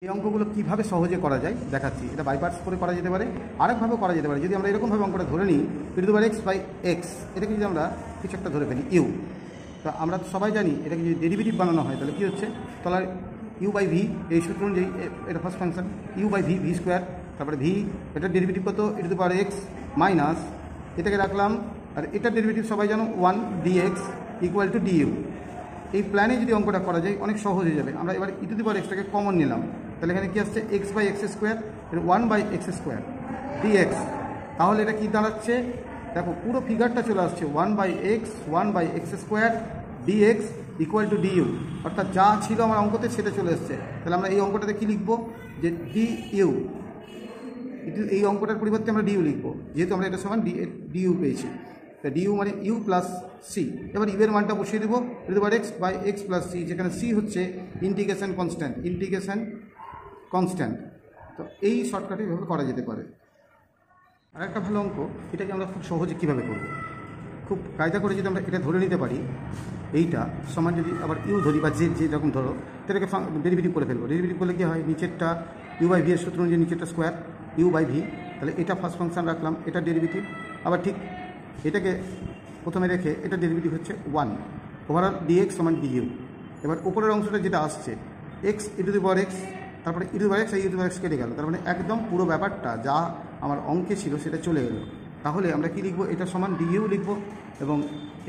এই অঙ্কগুলো কীভাবে সহজে করা যায় দেখাচ্ছি। এটা বাই পার্টস করে করা যেতে পারে, আরেকভাবেও করা যেতে পারে। যদি আমরা এরকমভাবে অঙ্কটা ধরে নিই e⁻x/x, এটাকে যদি আমরা কিছু একটা ধরে ফেলি ইউ, তো আমরা তো সবাই জানি এটাকে যদি ডেরিভেটিভ বানানো হয় তাহলে কী হচ্ছে, তাহলে u/v এই সূত্র অনুযায়ী এটা ফার্স্ট ফাংশন u/v v², তারপরে ভি এটার ডেরিভেটিভ কত e⁻x মাইনাস এটাকে রাখলাম, আর এটার ডেরিভেটিভ সবাই জানো 1 dx = du। এই প্ল্যানে যদি অঙ্কটা করা যায় অনেক সহজ হয়ে যাবে। আমরা এবার e⁻x-টাকে কমন নিলাম, তাহলে এখানে কী আসছে x/x² 1/x² dx। তাহলে এটা কী দাঁড়াচ্ছে দেখো, পুরো ফিগারটা চলে আসছে 1/x 1/x² dx = du, অর্থাৎ যা ছিল আমার অঙ্কতে সেটা চলে এসছে। তাহলে আমরা এই অঙ্কটাতে কী লিখবো, যে du, এই অঙ্কটার পরিবর্তে আমরা ডিউ লিখবো, যেহেতু আমরা এটা সমান ডিউ পেয়েছি। তা ডিউ মানে ইউ প্লাস সি। এবার ইউ এর মানটা বসিয়ে দেবো e⁻x + c, যেখানে সি হচ্ছে ইন্টিগ্রেশন কনস্ট্যান্ট। তো এই শর্টকাটে এভাবে করা যেতে পারে। আর একটা ভালো অঙ্ক, এটাকে আমরা খুব সহজে কীভাবে করব, খুব কায়দা করে যদি আমরা এটা ধরে নিতে পারি, এইটা সমান যদি আবার ইউ ধরি বা যে রকম ধরো, এটাকে ডেরিভেটিভ করে ফেলবো। ডেরিভেটিভ করলে কী হয়, নিচেরটা u/v এর সূত্র অনুযায়ী নিচেরটা স্কোয়ার u/v, তাহলে এটা ফার্স্ট ফাংশন রাখলাম, এটা ডেরিভেটিভ। আবার ঠিক এটাকে প্রথমে রেখে এটা ডেরিভেটিভ হচ্ছে 1 ওভারঅল dx = du। এবার উপরের অংশটা যেটা আসছে x e⁻x, তারপরে e⁻x আর e⁻x কেটে গেল, তার মানে একদম পুরো ব্যাপারটা যা আমার অঙ্কে ছিল সেটা চলে গেল। তাহলে আমরা কি লিখবো, এটা সমান du লিখবো, এবং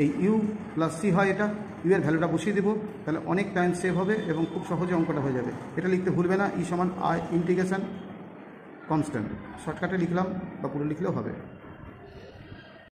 এই u + c হয়, এটা u এর ভ্যালুটা বসিয়ে দেবো, তাহলে অনেক টাইম সেভ হবে এবং খুব সহজে অঙ্কটা হয়ে যাবে। এটা লিখতে ভুলবে না, ই সমান i ইন্টিগ্রেশন কনস্ট্যান্ট। শর্টকাটে লিখলাম বা পুরো লিখলেও হবে।